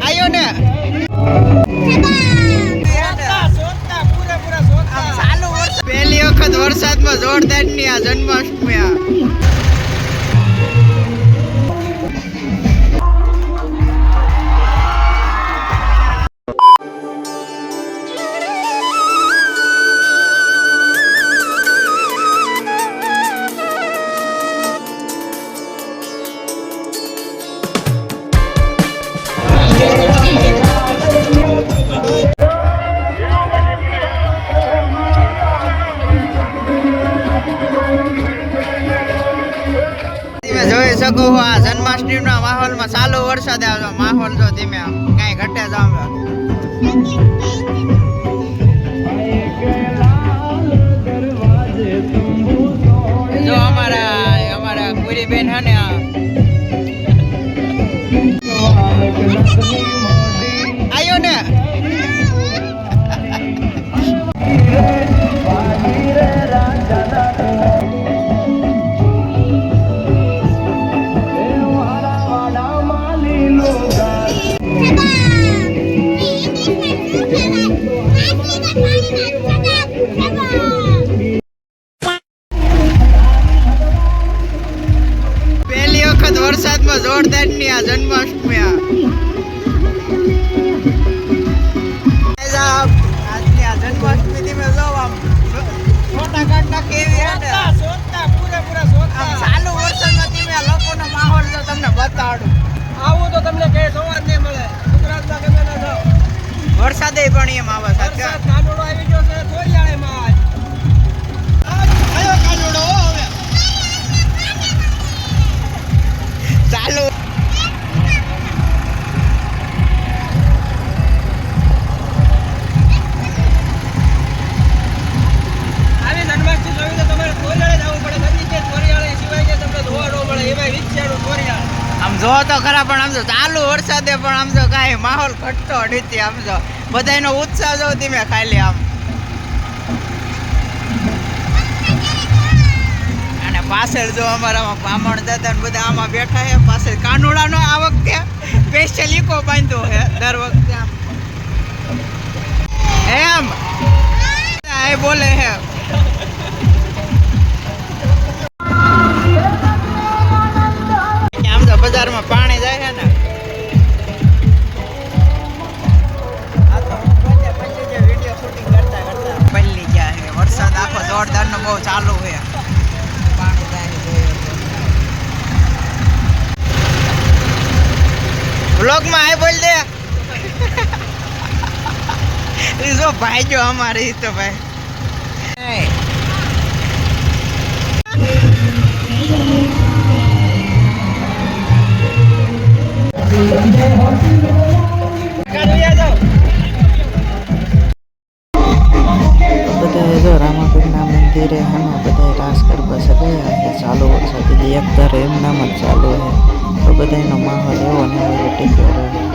આયો ને પહેલી વખત વરસાદમાં જોરદાર ની આ જન્માષ્ટમી જોઈ શકો આ જન્માષ્ટમી ના માહોલ માં ચાલુ વરસાદ આવ્યો માહોલ જો ધીમે કઈ ઘટે જાવ જો અમારા પૂરી બેન હે ને આયો ને પહેલી વખત વરસાદમાં જોરદાર ની આ જન્માષ્ટમી આજની આ જન્માષ્ટમી થી મેં જોવા છોટા કાટના કેવી ચાલુ વરસાદમાં તમે લોકોનો માહોલ જો તમને બતાડું આવું તો તમને કઈ જોવા જ નહીં મળે ગુજરાતમાં ગમે ના જાઓ વરસાદે પણ એમ આવે છે કાનોડો આવી ગયો છે થોરિયાળીમાં આયો કાનોડો હવે ચાલુ આવી જન્માષ્ટમી જોઈ તો તમારે થોરિયાળે જવું પડે નથી કે થોરિયાળે સિવાય કે તમને ધોવા ન મળે એમાં વિચારું થોરિયાળે આમ જો તો ખરા પણ આમ જો ચાલુ વરસાદે પણ આમ જો કાંઈ માહોલ ઘટતો નથી આમ જો બધાનો ઉત્સાહ જો ધીમે ખાલી આમ અને પાછળ જો અમારામાં બ્રાહ્મણ દાદા ને બધા આમાં બેઠા છે પાછળ કાનુડાનો આ વખતે સ્પેશિયલ ઈકો બાંધ્યો છે દર વખતે આમ એમ એ બોલે હે આમ તો બજારમાં પાણી જાય છે ને વિડીયો શૂટિંગ કરતા પલ્લી ગયા છે વરસાદ આખો જોરદાર નો બહુ ચાલુ છે પાણી જાય વ્લોગમાં આય બોલ દે જો ભાઈ જો અમારે તો ભાઈ બધા જો રામાપીરના મંદિરે હમે બધા રાસ ગરબા સગાયા છે ચાલુ વરસાદ એક ધારે એમ નામ જ ચાલુ છે તો બધાનો માહોલ એવો ને એવો ટીક્યો રહે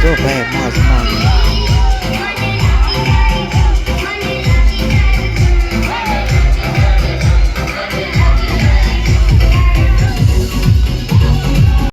જો ભાઈ મોજ મોજ